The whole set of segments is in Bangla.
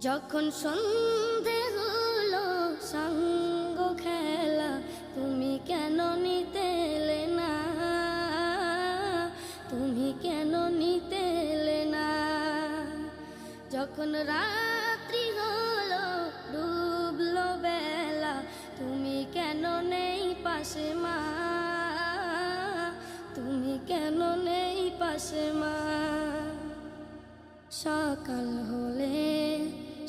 যখন সন্ধে হলো সঙ্গ খেলা, তুমি কেন নিতে এলে না, তুমি কেন নিতে এলে না। যখন রাত্রি হলো ডুবলো বেলা, তুমি কেন নেই পাশে মা, তুমি কেন নেই পাশে মা। সকাল হলে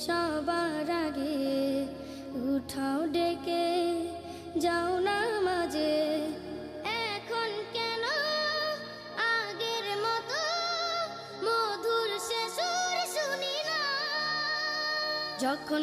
সবার আগে উঠাও ডেকে যাও না মাঝে, এখন কেন আগের মতো মধুর সে সুর শুনি না। যখন